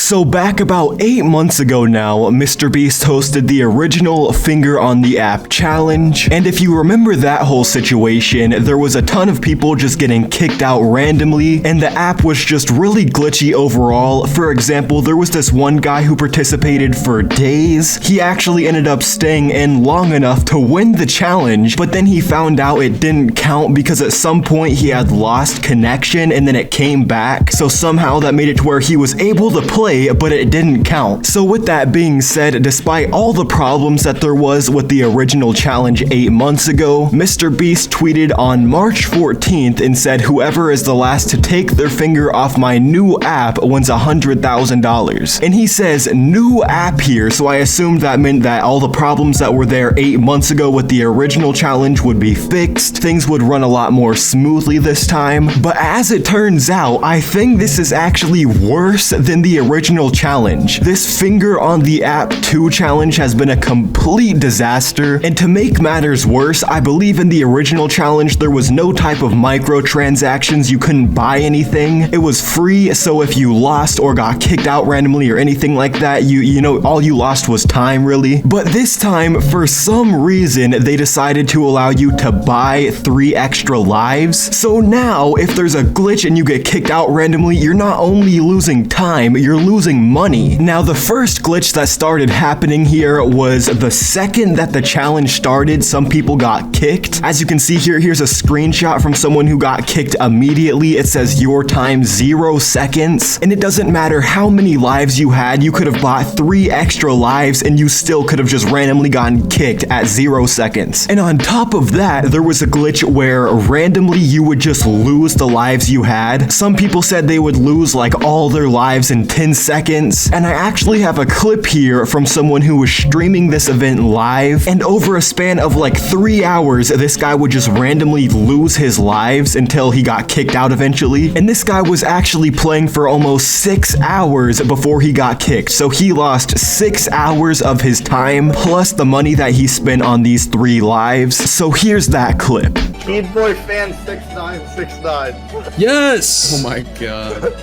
So back about 8 months ago now, MrBeast hosted the original Finger on the App challenge, and if you remember that whole situation, there was a ton of people just getting kicked out randomly, and the app was just really glitchy overall. For example, there was this one guy who participated for days. He actually ended up staying in long enough to win the challenge, but then he found out it didn't count because at some point he had lost connection and then it came back. So somehow that made it to where he was able to play, but it didn't count. So with that being said, despite all the problems that there was with the original challenge 8 months ago, MrBeast tweeted on March 14th and said whoever is the last to take their finger off my new app wins $100,000. And he says new app here, so I assumed that meant that all the problems that were there 8 months ago with the original challenge would be fixed. Things would run a lot more smoothly this time. But as it turns out, I think this is actually worse than the original challenge. This Finger on the App 2 challenge has been a complete disaster, and to make matters worse, I believe in the original challenge there was no type of microtransactions. You couldn't buy anything. It was free, so if you lost or got kicked out randomly or anything like that, you know, all you lost was time really. But this time, for some reason, they decided to allow you to buy 3 extra lives. So now, if there's a glitch and you get kicked out randomly, you're not only losing time, you're losing money. Now, the first glitch that started happening here was the second that the challenge started, some people got kicked. As you can see here, here's a screenshot from someone who got kicked immediately. It says your time 0 seconds, and it doesn't matter how many lives you had, you could have bought 3 extra lives and you still could have just randomly gotten kicked at 0 seconds. And on top of that, there was a glitch where randomly you would just lose the lives you had. Some people said they would lose like all their lives in 10 seconds, and I actually have a clip here from someone who was streaming this event live, and over a span of like 3 hours, this guy would just randomly lose his lives until he got kicked out eventually. And this guy was actually playing for almost 6 hours before he got kicked, so he lost 6 hours of his time plus the money that he spent on these 3 lives. So here's that clip. Keyboy fan 6969. Yes! Oh my god.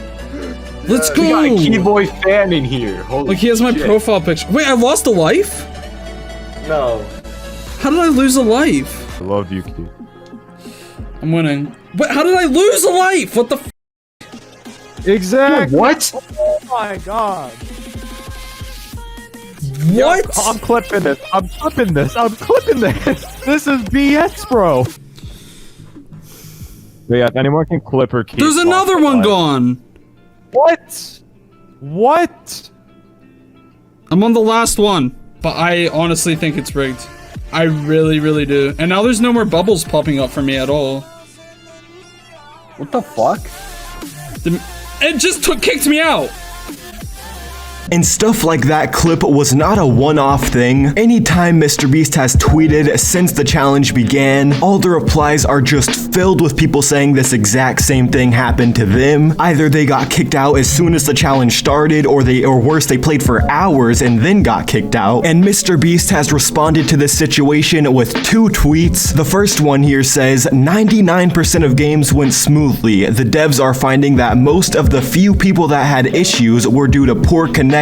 Let's go! We got a Keyboy fan in here. Holy Like, he has my shit. profile picture. Wait, I lost a life? No. How did I lose a life? I love you, Key. I'm winning. But how did I lose a life? What the f? Exactly. What? Oh my god. What? I'm clipping this. I'm clipping this. I'm clipping this. This is BS, bro. But yeah, if anyone can clip her key. There's another one gone. What? What? I'm on the last one. But I honestly think it's rigged. I really, really do. And now there's no more bubbles popping up for me at all. What the fuck? It just kicked me out. And stuff like that clip was not a one-off thing. Anytime MrBeast has tweeted since the challenge began, all the replies are just filled with people saying this exact same thing happened to them. Either they got kicked out as soon as the challenge started, or worse, they played for hours and then got kicked out. And MrBeast has responded to this situation with 2 tweets. The first one here says, 99% of games went smoothly. The devs are finding that most of the few people that had issues were due to poor connection,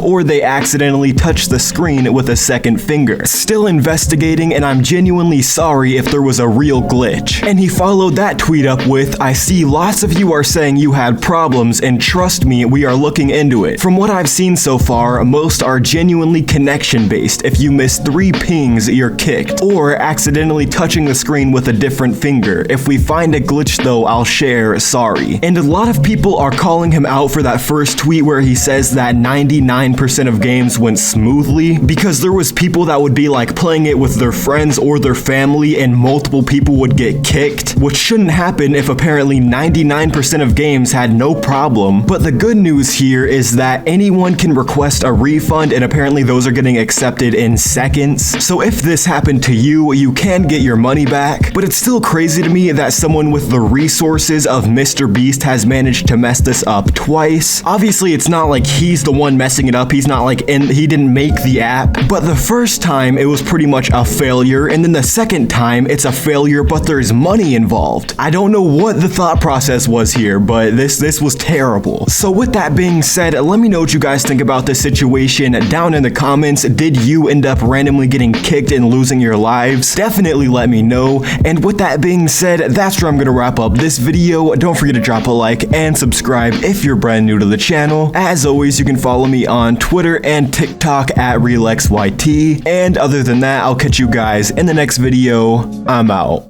or they accidentally touched the screen with a second finger. Still investigating, and I'm genuinely sorry if there was a real glitch. And he followed that tweet up with, I see lots of you are saying you had problems, and trust me, we are looking into it. From what I've seen so far, most are genuinely connection based. If you miss 3 pings, you're kicked, or accidentally touching the screen with a different finger. If we find a glitch though, I'll share, sorry. And a lot of people are calling him out for that first tweet where he says that 99% of games went smoothly, because there was people that would be like playing it with their friends or their family and multiple people would get kicked, which shouldn't happen if apparently 99% of games had no problem. But the good news here is that anyone can request a refund, and apparently those are getting accepted in seconds. So if this happened to you, you can get your money back. But it's still crazy to me that someone with the resources of MrBeast has managed to mess this up twice. Obviously it's not like he's the one messing it up. He's not like he didn't make the app. But the first time it was pretty much a failure, and then the second time it's a failure, but there's money involved. I don't know what the thought process was here, but this was terrible. So with that being said, let me know what you guys think about this situation down in the comments. Did you end up randomly getting kicked and losing your lives? Definitely let me know. And with that being said, that's where I'm gonna wrap up this video. Don't forget to drop a like and subscribe if you're brand new to the channel. As always, you can follow me on Twitter and TikTok at RelexYT. And other than that, I'll catch you guys in the next video. I'm out.